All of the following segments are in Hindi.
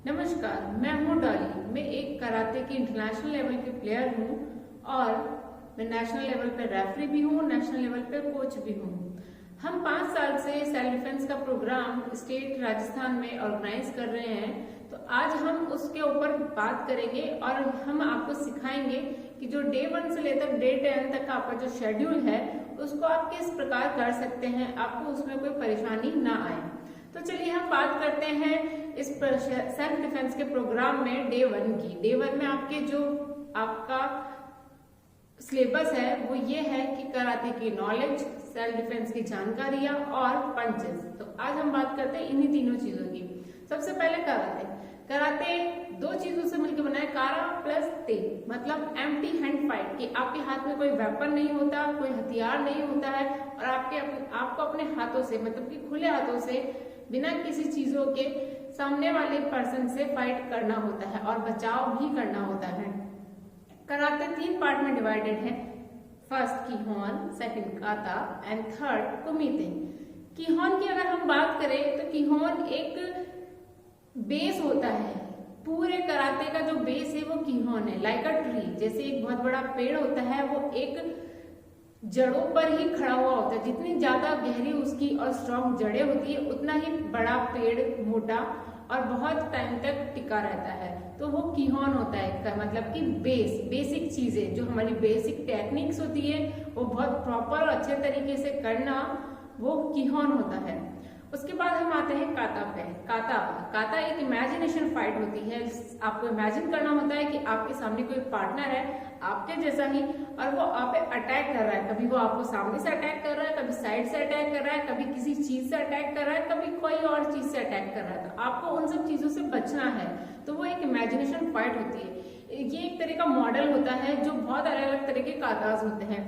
नमस्कार, मैं हूँ डॉली। मैं एक कराटे की इंटरनेशनल लेवल की प्लेयर हूँ और मैं नेशनल लेवल पे रेफरी भी हूँ, नेशनल लेवल पे कोच भी हूँ। हम 5 साल से सेल्फ डिफेंस का प्रोग्राम स्टेट राजस्थान में ऑर्गेनाइज कर रहे हैं। तो आज हम उसके ऊपर बात करेंगे और हम आपको सिखाएंगे कि जो डे 1 से लेकर डे 10 तक का आपका जो शेड्यूल है उसको आप किस प्रकार कर सकते हैं, आपको उसमें कोई परेशानी ना आए। तो चलिए हम बात करते हैं इस सेल्फ डिफेंस के प्रोग्राम में डे 1 की। डे 1 में आपके जो आपका सिलेबस है वो ये है कि कराटे की नॉलेज, सेल्फ डिफेंस की जानकारियां और पंचेस। तो आज हम बात करते हैं इन्हीं तीनों चीजों की। सबसे पहले कराटे। कराटे 2 चीजों से मिलकर बना है, कारा प्लस ते, मतलब एम्प्टी हैंड फाइट, कि आपके हाथ में कोई वेपन नहीं होता, कोई हथियार नहीं होता है और आपको अपने हाथों से, मतलब कि खुले हाथों से, बिना किसी चीजों के सामने वाले पर्सन से फाइट करना होता है और बचाव भी करना होता है। कराटे 3 पार्ट में डिवाइडेड है। फर्स्ट किहोन, सेकंड काता एंड थर्ड कुमिते। किहोन की अगर हम बात करें तो किहोन एक बेस होता है। पूरे कराटे का जो बेस है वो किहोन है। लाइक अ ट्री, जैसे एक बहुत बड़ा पेड़ होता है वो एक जड़ों पर ही खड़ा हुआ होता है। जितनी ज्यादा गहरी उसकी और स्ट्रॉन्ग जड़ें होती है उतना ही बड़ा पेड़, मोटा और बहुत टाइम तक टिका रहता है। तो वो किहोन होता है, मतलब कि बेसिक चीजें, जो हमारी बेसिक टेक्निक्स होती है वो बहुत प्रॉपर और अच्छे तरीके से करना, वो किहोन होता है। उसके बाद हम आते हैं काता पे। काता एक इमेजिनेशन फाइट होती है। आपको इमेजिन करना होता है कि आपके सामने कोई पार्टनर है आपके जैसा ही और वो आप पे अटैक कर रहा है। कभी वो आपको सामने से अटैक कर रहा है, कभी साइड से अटैक कर रहा है, कभी किसी चीज से अटैक कर रहा है, कभी कोई और चीज से अटैक कर रहा है। तो आपको उन सब चीजों से बचना है। तो वो एक इमेजिनेशन फाइट होती है। ये एक तरह का मॉडल होता है जो बहुत अलग अलग तरह के काताज होते हैं।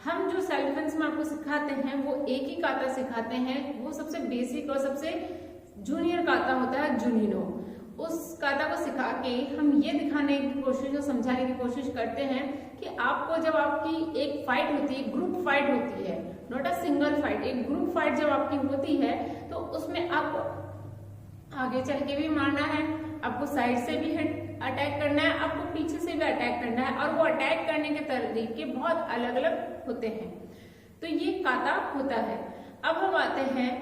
हम जो सेल्फ डिफेंस में आपको सिखाते हैं वो एक ही काता सिखाते हैं। वो सबसे बेसिक और सबसे जूनियर काता होता है, जुनिनो। उस काता को सिखा के हम ये दिखाने की कोशिश और समझाने की कोशिश करते हैं कि आपको जब आपकी एक फाइट होती है, ग्रुप फाइट होती है, नॉट अ सिंगल फाइट, एक ग्रुप फाइट जब आपकी होती है तो उसमें आपको आगे चल के भी मारना है, आपको साइड से भी अटैक करना है, आपको पीछे से भी अटैक करना है और वो अटैक करने के तरीके बहुत अलग अलग होते हैं। तो ये काता होता है। अब हम आते हैं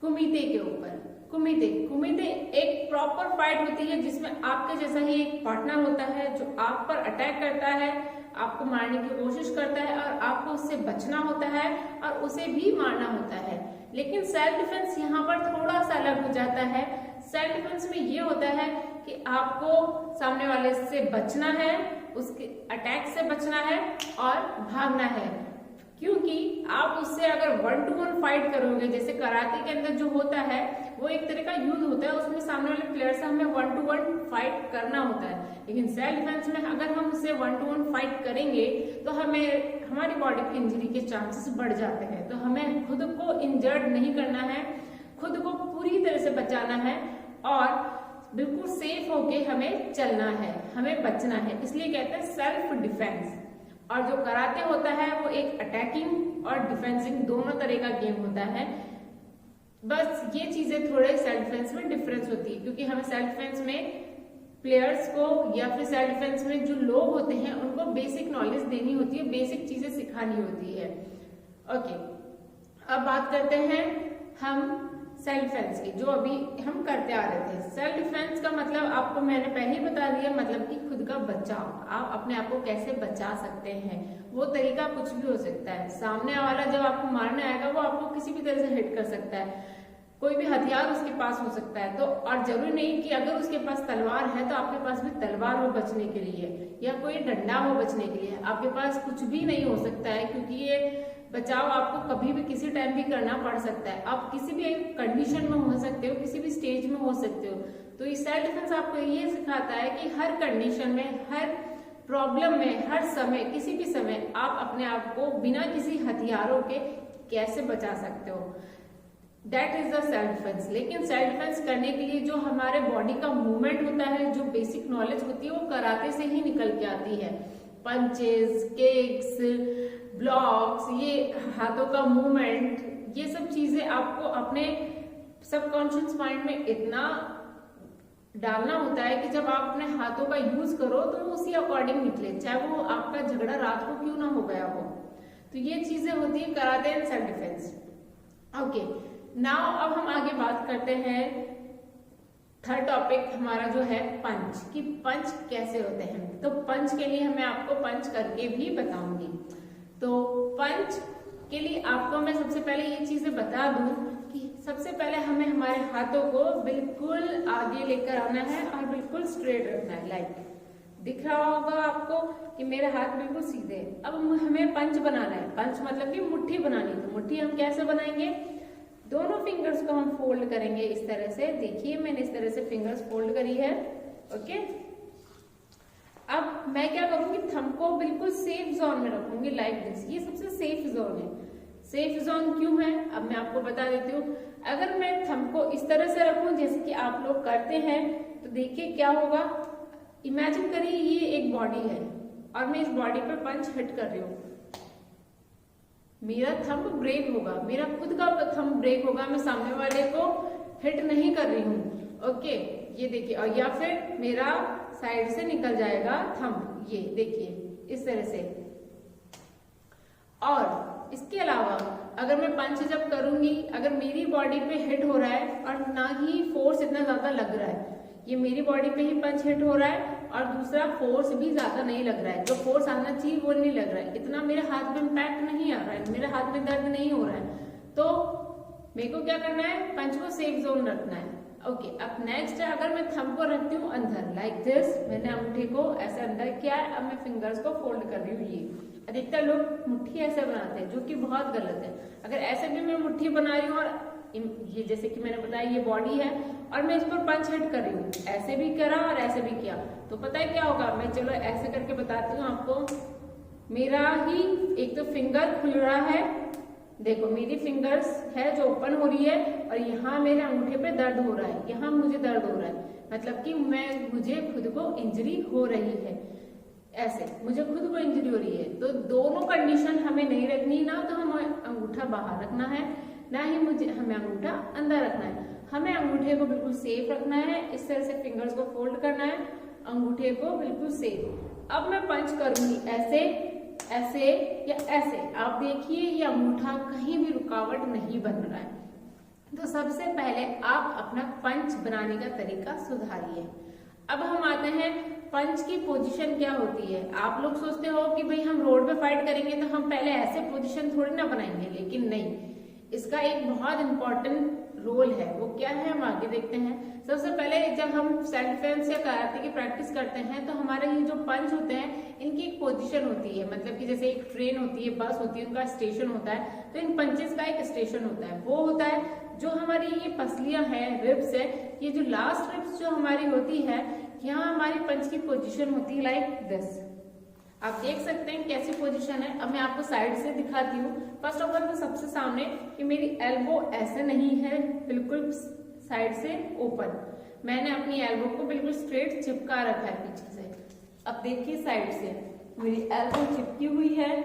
कुमिते के ऊपर। कुमिते एक प्रॉपर फाइट होती है जिसमें आपके जैसा ही एक पार्टनर होता है जो आप पर अटैक करता है, आपको मारने की कोशिश करता है और आपको उससे बचना होता है और उसे भी मारना होता है। लेकिन सेल्फ डिफेंस यहाँ पर थोड़ा सा अलग हो जाता है। सेल्फ डिफेंस में ये होता है कि आपको सामने वाले से बचना है, उसके अटैक से बचना है और भागना है। क्योंकि आप उससे अगर 1 to 1 फाइट करोगे, जैसे कराटे के अंदर जो होता है वो एक तरह का युद्ध होता है, उसमें सामने वाले प्लेयर से हमें 1 to 1 फाइट करना होता है। लेकिन सेल्फ डिफेंस में अगर हम उससे 1 to 1 फाइट करेंगे तो हमें हमारी बॉडी की इंजरी के चांसेस बढ़ जाते हैं। तो हमें खुद को इंजर्ड नहीं करना है, खुद को पूरी तरह से बचाना है और बिल्कुल सेफ होके हमें चलना है, हमें बचना है। इसलिए कहते हैं सेल्फ डिफेंस। और जो कराटे होता है वो एक अटैकिंग और डिफेंसिंग दोनों तरह का गेम होता है। बस ये चीजें थोड़े सेल्फ डिफेंस में डिफरेंस होती है, क्योंकि हमें सेल्फ डिफेंस में प्लेयर्स को या फिर सेल्फ डिफेंस में जो लोग होते हैं उनको बेसिक नॉलेज देनी होती है, बेसिक चीजें सिखानी होती है। ओके, अब बात करते हैं हम सेल्फ डिफेंस की, जो अभी हम करते आ रहे थे। सेल्फ डिफेंस का मतलब आपको मैंने पहले ही बता दिया, मतलब कि खुद का बचाव। आप अपने आप को कैसे बचा सकते हैं, वो तरीका कुछ भी हो सकता है। सामने वाला जब आपको मारने आएगा वो आपको किसी भी तरह से हिट कर सकता है, कोई भी हथियार उसके पास हो सकता है। तो और जरूरी नहीं कि अगर उसके पास तलवार है तो आपके पास भी तलवार हो बचने के लिए, या कोई डंडा हो बचने के लिए। आपके पास कुछ भी नहीं हो सकता है, क्योंकि ये बचाव आपको कभी भी किसी टाइम भी करना पड़ सकता है। आप किसी भी कंडीशन में हो सकते हो, किसी भी स्टेज में हो सकते हो। तो ये सेल्फ डिफेंस आपको ये सिखाता है कि हर कंडीशन में, हर प्रॉब्लम में, हर समय, किसी भी समय आप अपने आप को बिना किसी हथियारों के कैसे बचा सकते हो। That is the self defence. लेकिन सेल्फ डिफेंस करने के लिए जो हमारे बॉडी का मूवमेंट होता है, जो बेसिक नॉलेज होती है, वो कराटे से ही निकल के आती है। पंचेस, किक्स, ब्लॉक्स, ये हाथों का मूवमेंट, ये सब चीजें आपको अपने सबकॉन्शियस माइंड में इतना डालना होता है कि जब आप अपने हाथों का यूज करो तो वो उसी अकॉर्डिंग निकले, चाहे वो आपका झगड़ा रात को क्यों ना हो गया हो। तो ये चीजें होती है karate and self defence. Okay, now अब हम आगे बात करते हैं थर्ड टॉपिक हमारा जो है पंच, कि पंच कैसे होते हैं। तो पंच के लिए मैं आपको पंच करके भी बताऊंगी। तो पंच के लिए आपको मैं सबसे पहले ये चीजें बता दूं कि सबसे पहले हमें हमारे हाथों को बिल्कुल आगे लेकर आना है और बिल्कुल स्ट्रेट रखना है। लाइक दिख रहा होगा आपको कि मेरे हाथ बिल्कुल सीधे हैं। अब हमें पंच बनाना है। पंच मतलब कि मुट्ठी बनानी। तो मुट्ठी हम कैसे बनाएंगे, दोनों फिंगर्स को हम फोल्ड करेंगे इस तरह से। देखिए मैंने इस तरह से फिंगर्स फोल्ड करी है। ओके, अब मैं क्या करूंगी, थंब को बिल्कुल सेफ जोन में रखूंगी लाइक दिस। ये सबसे सेफ जोन है। सेफ जोन क्यों है अब मैं आपको बता देती हूँ। अगर मैं थंब को इस तरह से रखूं जैसे कि आप लोग करते हैं, तो देखिए क्या होगा। इमेजिन करिए ये एक बॉडी है और मैं इस बॉडी पे पंच हिट कर रही हूँ, मेरा थंब ब्रेक होगा, मेरा खुद का थंब ब्रेक होगा, मैं सामने वाले को हिट नहीं कर रही हूँ। ओके, ये देखिए, और या फिर मेरा साइड से निकल जाएगा थंब, ये देखिए इस तरह से। और इसके अलावा अगर मैं पंच जब करूंगी, अगर मेरी बॉडी पे हिट हो रहा है और ना ही फोर्स इतना ज्यादा लग रहा है, ये मेरी बॉडी पे ही पंच हिट हो रहा है और दूसरा फोर्स भी ज्यादा नहीं लग रहा है, जो फोर्स आना चाहिए वो नहीं लग रहा है, इतना मेरे हाथ में इम्पैक्ट नहीं आ रहा है, मेरे हाथ में दर्द नहीं हो रहा है, तो मेरे को क्या करना है, पंच को सेफ जोन रखना है। ओके, अब नेक्स्ट है, अगर मैं थंब को रखती हूँ अंदर लाइक दिस, मैंने अंगूठे को ऐसे अंदर किया है, अब मैं फिंगर्स को फोल्ड कर रही हूँ। ये अधिकतर लोग मुट्ठी ऐसे बनाते हैं जो कि बहुत गलत है। अगर ऐसे भी मैं मुट्ठी बना रही हूँ और ये जैसे कि मैंने बताया ये बॉडी है और मैं इस पर पंच हिट कर रही हूँ, ऐसे भी करा और ऐसे भी किया, तो पता है क्या होगा। मैं चलो ऐसे करके बताती हूँ आपको। मेरा ही एक तो फिंगर खुल रहा है, देखो मेरी फिंगर्स है जो ओपन हो रही है और यहाँ मेरे अंगूठे पे दर्द हो रहा है, यहाँ मुझे दर्द हो रहा है, मतलब कि मुझे खुद को इंजरी हो रही है, ऐसे मुझे खुद को इंजरी हो रही है। तो दोनों कंडीशन हमें नहीं रखनी, ना तो हमें अंगूठा बाहर रखना है, ना ही हमें अंगूठा अंदर रखना है। हमें अंगूठे को बिल्कुल सेफ रखना है, इस तरह से फिंगर्स को फोल्ड करना है, अंगूठे को बिल्कुल सेफ। अब मैं पंच करूंगी ऐसे, ऐसे या ऐसे, आप देखिए ये अंगूठा कहीं भी रुकावट नहीं बन रहा है। तो सबसे पहले आप अपना पंच बनाने का तरीका सुधारिए। अब हम आते हैं पंच की पोजीशन क्या होती है। आप लोग सोचते हो कि भाई हम रोड पे फाइट करेंगे तो हम पहले ऐसे पोजीशन थोड़ी ना बनाएंगे, लेकिन नहीं, इसका एक बहुत इंपॉर्टेंट रोल है। वो क्या है हम आगे देखते हैं। सबसे पहले जब हम सेल्फ डिफेंस या कराटे की प्रैक्टिस करते हैं तो हमारे ये जो पंच होते हैं इनकी एक पोजीशन होती है, मतलब कि जैसे एक ट्रेन होती है, बस होती है, उनका स्टेशन होता है, तो इन पंचेस का एक स्टेशन होता है। वो होता है जो हमारी ये पसलियां हैं, रिब्स है, ये जो लास्ट रिब्स जो हमारी होती है, यहाँ हमारी पंच की पोजीशन होती है लाइक दिस। आप देख सकते हैं कैसी पोजीशन है। अब मैं आपको साइड से दिखाती हूँ। फर्स्ट ऑफ ऑल तो सबसे सामने कि मेरी एल्बो ऐसे नहीं है, बिल्कुल साइड से ओपन, मैंने अपनी एल्बो को बिल्कुल स्ट्रेट चिपका रखा है पीछे से। अब देखिए साइड से मेरी एल्बो चिपकी हुई है,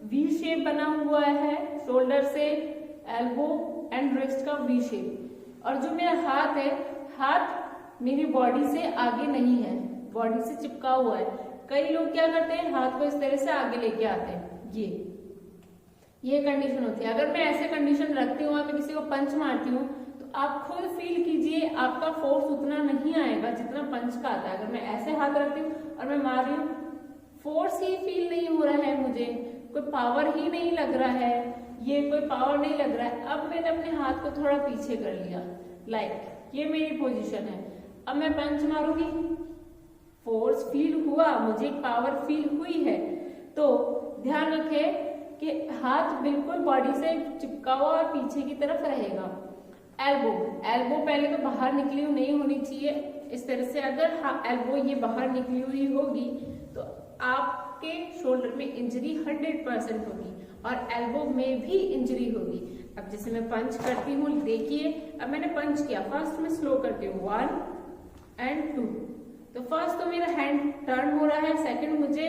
वी शेप बना हुआ है, शोल्डर से एल्बो एंड रिस्ट का वी शेप। और जो मेरा हाथ है, हाथ मेरी बॉडी से आगे नहीं है, बॉडी से चिपका हुआ है। कई लोग क्या करते हैं, हाथ को इस तरह से आगे लेके आते हैं, ये कंडीशन होती है। अगर मैं ऐसे कंडीशन रखती हूँ और मैं किसी को पंच मारती हूँ तो आप खुद फील कीजिए, आपका फोर्स उतना नहीं आएगा जितना पंच का आता है। अगर मैं ऐसे हाथ रखती हूँ और मैं मार रही हूँ, फोर्स ही फील नहीं हो रहा है, मुझे कोई पावर ही नहीं लग रहा है, ये कोई पावर नहीं लग रहा है। अब मैंने अपने हाथ को थोड़ा पीछे कर लिया, लाइक ये मेरी पोजीशन है। अब मैं पंच मारूंगी, फोर्स फील हुआ, मुझे पावर फील हुई है। तो ध्यान रखें कि हाथ बिल्कुल बॉडी से चिपका हुआ और पीछे की तरफ रहेगा। एल्बो पहले तो बाहर निकली हुई नहीं होनी चाहिए, इस तरह से। अगर एल्बो ये बाहर निकली हुई होगी तो आपके शोल्डर में इंजरी 100% होगी और एल्बो में भी इंजरी होगी। अब जैसे मैं पंच करती हूँ, देखिए अब मैंने पंच किया, फर्स्ट में स्लो करती हूँ 1 and 2। तो फर्स्ट तो मेरा हैंड टर्न हो रहा है, सेकंड मुझे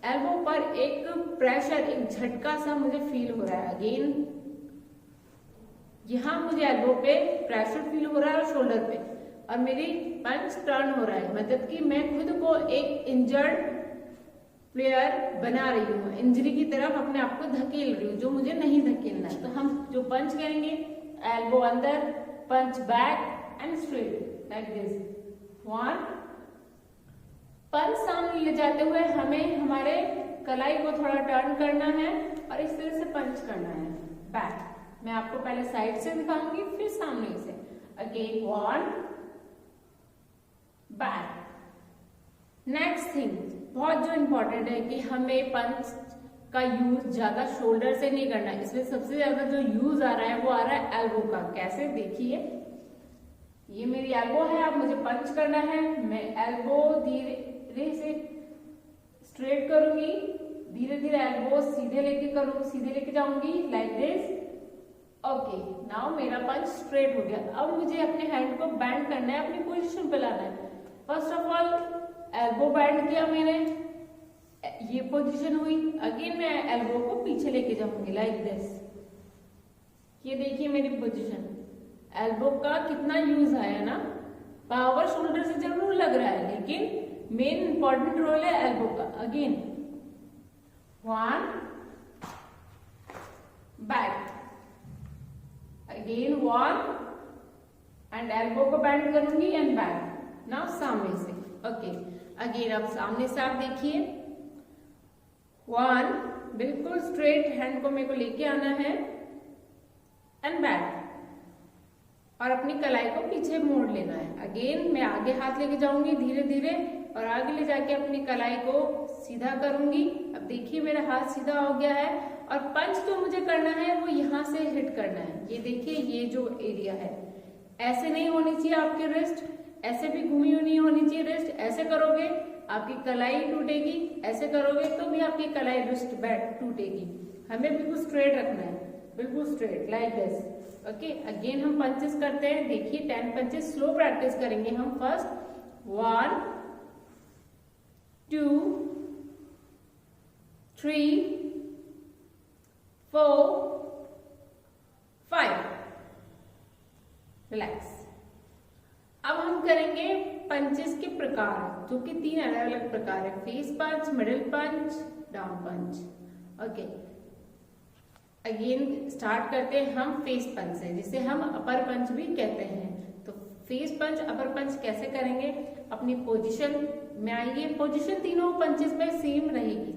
एल्बो पर एक प्रेशर, एक झटका सा मुझे फील हो रहा है। अगेन यहाँ मुझे एल्बो पे प्रेशर फील हो रहा है और शोल्डर पे। और मेरी पंच टर्न हो रहा है, मतलब कि मैं खुद को एक इंजर्ड प्लेयर बना रही हूँ, इंजरी की तरफ अपने आप को धकेल रही हूँ, जो मुझे नहीं धकेलना है। तो हम जो पंच करेंगे, एल्बो अंदर, punch back and straight like this. One, punch सामने ले जाते हुए हमें हमारे कलाई को थोड़ा टर्न करना है और इस तरह से पंच करना है। बैक, मैं आपको पहले साइड से दिखाऊंगी फिर सामने से। Again one, back. Next thing बहुत जो इम्पोर्टेंट है कि हमें पंच का यूज ज्यादा शोल्डर से नहीं करना है, इसमें सबसे ज्यादा जो यूज आ रहा है वो आ रहा है एल्बो का। कैसे, देखिए ये मेरी एल्बो है, अब मुझे पंच करना है, मैं एल्बो धीरे से स्ट्रेट करूंगी, धीरे धीरे एल्बो सीधे लेके जाऊंगी लाइक दिस। ओके, नाउ मेरा पंच स्ट्रेट हो गया। अब मुझे अपने हैंड को बैंड करना है, अपनी पोजीशन पे लाना है। First of all elbow band किया मैंने, ये पोजीशन हुई। अगेन मैं एल्बो को पीछे लेके जाऊंगी लाइक दिस। ये देखिए मेरी पोजीशन, एल्बो का कितना यूज आया ना। पावर शोल्डर से जरूर लग रहा है लेकिन मेन इंपॉर्टेंट रोल है एल्बो का। Again one, back, again one and elbow को बैंड करूंगी एंड बैक। नाउ सामने से। ओके, अगेन अब सामने से आप देखिए, वन, बिल्कुल स्ट्रेट हैंड को मेरे को लेके आना है एंड बैक, और अपनी कलाई को पीछे मोड़ लेना है। अगेन मैं आगे हाथ लेके जाऊंगी धीरे धीरे और आगे ले जाके अपनी कलाई को सीधा करूंगी। अब देखिए मेरा हाथ सीधा हो गया है और पंच जो मुझे करना है वो यहाँ से हिट करना है। ये देखिए ये जो एरिया है, ऐसे नहीं होनी चाहिए आपकी रिस्ट, ऐसे भी घूमी हुई नहीं होनी चाहिए रिस्ट। ऐसे करोगे आपकी कलाई टूटेगी, ऐसे करोगे तो भी आपकी कलाई रिस्ट बैठ टूटेगी। हमें बिल्कुल स्ट्रेट रखना है, बिल्कुल straight like this. Okay, again हम पंचेस करते हैं। देखिए 10 पंचेस स्लो प्रैक्टिस करेंगे हम। फर्स्ट 1 2 3 4 5। रिलैक्स। अब हम करेंगे पंचेस के प्रकार, जो कि 3 अलग अलग प्रकार है, फेस पंच, मिडिल पंच, डाउन पंच। ओके, अगेन स्टार्ट करते हैं हम फेस पंच से, जिसे हम अपर पंच भी कहते हैं। तो फेस पंच, अपर पंच कैसे करेंगे, अपनी पोजीशन में आइए। पोजीशन तीनों पंचेस में सेम रहेगी,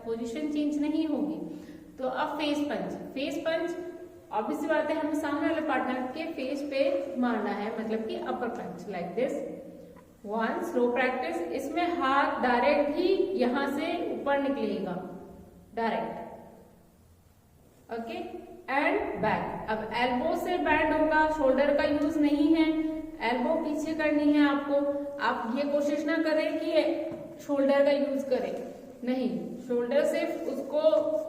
पोजीशन चेंज नहीं होगी। तो अब फेस पंच, फेस पंच ऑब्वियस सी बात है हमें सामने वाले पार्टनर के फेस पे मारना है, मतलब कि upper punch like this. One, slow practice. इसमें हाथ डायरेक्ट ही यहां से ऊपर निकलेगा, डायरेक्ट। Okay, and back. अब एल्बो से बैंड होगा, शोल्डर का यूज नहीं है, एल्बो पीछे करनी है आपको। आप ये कोशिश ना करें कि शोल्डर का यूज करें, नहीं, शोल्डर सिर्फ उसको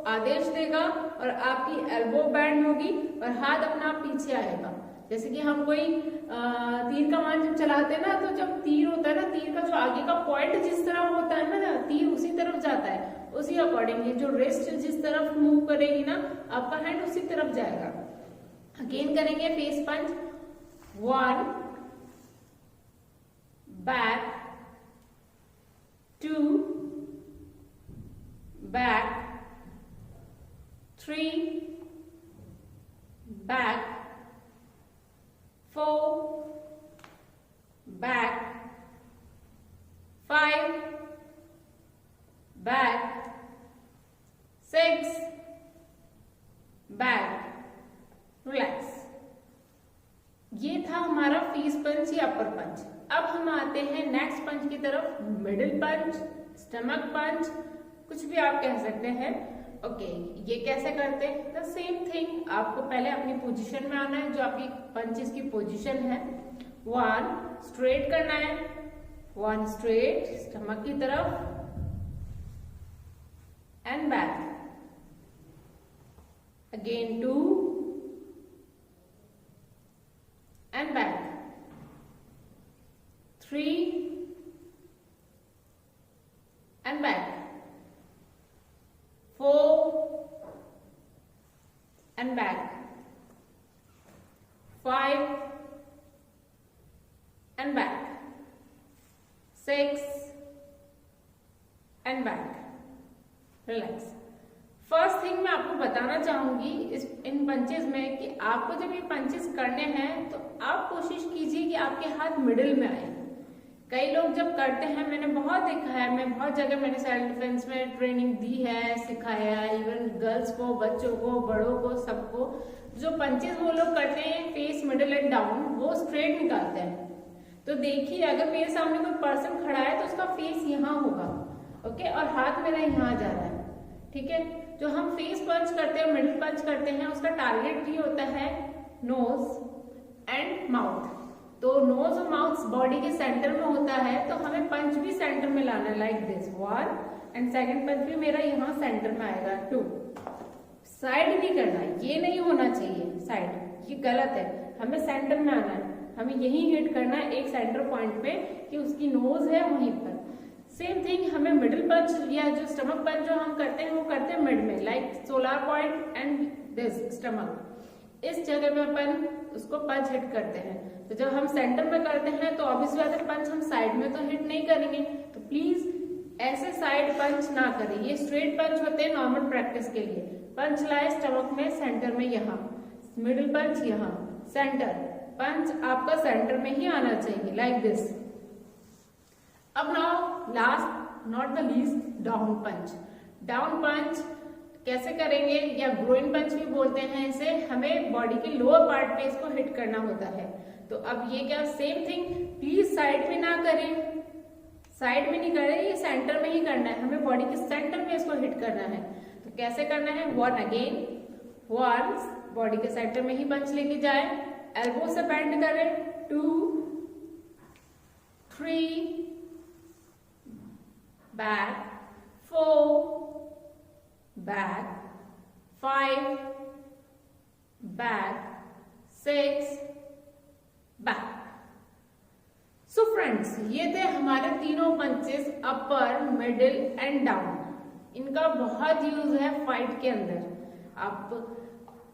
आदेश देगा और आपकी एल्बो बैंड होगी और हाथ अपना पीछे आएगा। जैसे कि हम कोई तीर कमान जब चलाते हैं ना, तो जब तीर होता है ना, तीर का जो आगे का पॉइंट जिस तरफ होता है ना, तीर उसी तरफ जाता है। उसी अकॉर्डिंगली जो रिस्ट जिस तरफ मूव करेगी ना, आपका हैंड उसी तरफ जाएगा। अगेन करेंगे फेस पंच। 1 back, 2 back, 3 back, 4 back, 5 back, 6 back. Relax. ये था हमारा फेस पंच या अपर पंच। अब हम आते हैं नेक्स्ट पंच की तरफ, मिडिल पंच, स्टमक पंच, कुछ भी आप कह सकते हैं। ओके, ये कैसे करते हैं? द सेम थिंग, आपको पहले अपनी पोजीशन में आना है, जो आपकी पंचेस की पोजीशन है। 1 स्ट्रेट करना है, 1 स्ट्रेट स्टमक की तरफ and back. Again 2 and back, 3 and back, 4 and back, 5 and back, 6 and back, relax. First thing मैं आपको बताना चाहूंगी इन पंचेस में कि आपको जब ये पंचेस करने हैं तो आप कोशिश कीजिए कि आपके हाथ मिडिल में आए। कई लोग जब करते हैं, मैंने बहुत देखा है, मैं बहुत जगह मैंने सेल्फ डिफेंस में ट्रेनिंग दी है, सिखाया, इवन गर्ल्स को, बच्चों को, बड़ों को, सबको, जो पंचेस वो लोग करते हैं फेस, मिडिल एंड डाउन, वो स्ट्रेट निकालते हैं। तो देखिए, अगर मेरे सामने कोई पर्सन खड़ा है तो उसका फेस यहाँ होगा, ओके, और हाथ मेरा यहाँ जा रहा है, ठीक है। जो हम फेस पंच करते हैं, मिडिल पंच करते हैं, उसका टारगेट भी होता है नोज एंड माउथ। तो नोज और माउथ बॉडी के सेंटर में होता है, तो हमें पंच भी सेंटर में लाना है, लाइक दिस 1, एंड सेकंड पंच भी मेरा यहाँ सेंटर में आएगा 2। साइड नहीं करना, ये नहीं होना चाहिए साइड, ये गलत है, हमें सेंटर में आना है, हमें यही हिट करना है एक सेंटर पॉइंट पे कि उसकी नोज है वहीं पर। सेम थिंग हमें मिडिल पंच या जो स्टमक पंच जो हम करते हैं वो करते हैं मिड में, like solar point and this stomach, इस जगह पे अपन उसको पंच हिट करते हैं। तो जब हम सेंटर में करते हैं तो ऑब्वियस बात है पंच हम साइड में तो हिट नहीं करेंगे, तो प्लीज ऐसे साइड पंच ना करें, ये स्ट्रेट पंच होते हैं नॉर्मल प्रैक्टिस के लिए। पंच लाए स्टमक में, सेंटर में यहाँ, मिडिल पंच यहाँ, सेंटर पंच आपका सेंटर में ही आना चाहिए, लाइक दिस। अब now last not the least, down punch. Down punch कैसे करेंगे, या ग्रोइन पंच भी बोलते हैं इसे, हमें बॉडी के लोअर पार्ट पे इसको हिट करना होता है। तो अब ये क्या, सेम थिंग, प्लीज साइड में ना करें, साइड में नहीं करें, ये सेंटर में ही करना है, हमें बॉडी के सेंटर में इसको हिट करना है। तो कैसे करना है, 1 अगेन, 1 बॉडी के सेंटर में ही पंच लेके जाए, एल्बो से बेंड करें, 2, 3, back, 4, back, 5, back, 6, back। So friends, ये थे हमारे तीनों punches, upper, middle and down. इनका बहुत यूज है फाइट के अंदर। आप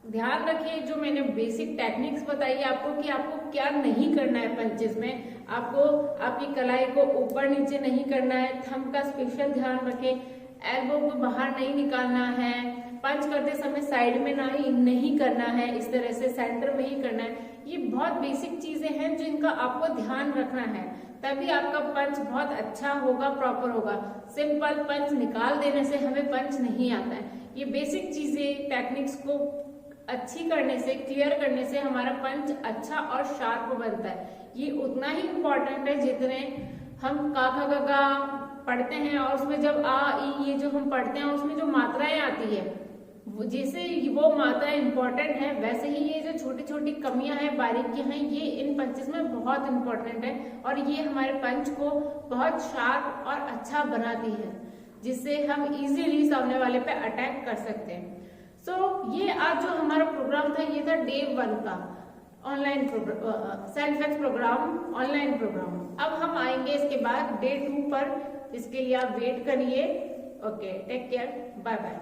ध्यान रखिए, जो मैंने बेसिक टेक्निक्स बताई आपको कि आपको क्या नहीं करना है पंचेस में। आपको आपकी कलाई को ऊपर नीचे नहीं करना है, थंब का स्पेशल ध्यान रखें, एल्बो को बाहर नहीं निकालना है, पंच करते समय साइड में नहीं करना है, इस तरह से सेंटर में ही करना है। ये बहुत बेसिक चीजें हैं जिनका आपको ध्यान रखना है, तभी आपका पंच बहुत अच्छा होगा, प्रॉपर होगा। सिंपल पंच निकाल देने से हमें पंच नहीं आता है। ये बेसिक चीजें, टेक्निक्स को अच्छी करने से, क्लियर करने से हमारा पंच अच्छा और शार्प बनता है। ये उतना ही इम्पोर्टेंट है जितने हम का खा गा गा पढ़ते हैं, और उसमें जब आ ई ये जो हम पढ़ते हैं उसमें जो मात्राएं आती है, जैसे वो मात्राएं इम्पोर्टेंट है, वैसे ही ये जो छोटी छोटी कमियां हैं, बारीकियां हैं, ये इन पंचेस में बहुत इम्पोर्टेंट है, और ये हमारे पंच को बहुत शार्प और अच्छा बनाती है, जिससे हम इजीली सामने वाले पे अटैक कर सकते हैं। सो ये आज जो हमारा प्रोग्राम था, ये था डे 1 का online self ex program, online program. अब हम आएंगे इसके बाद डे 2 पर, इसके लिए आप वेट करिए। Okay, take care, bye bye.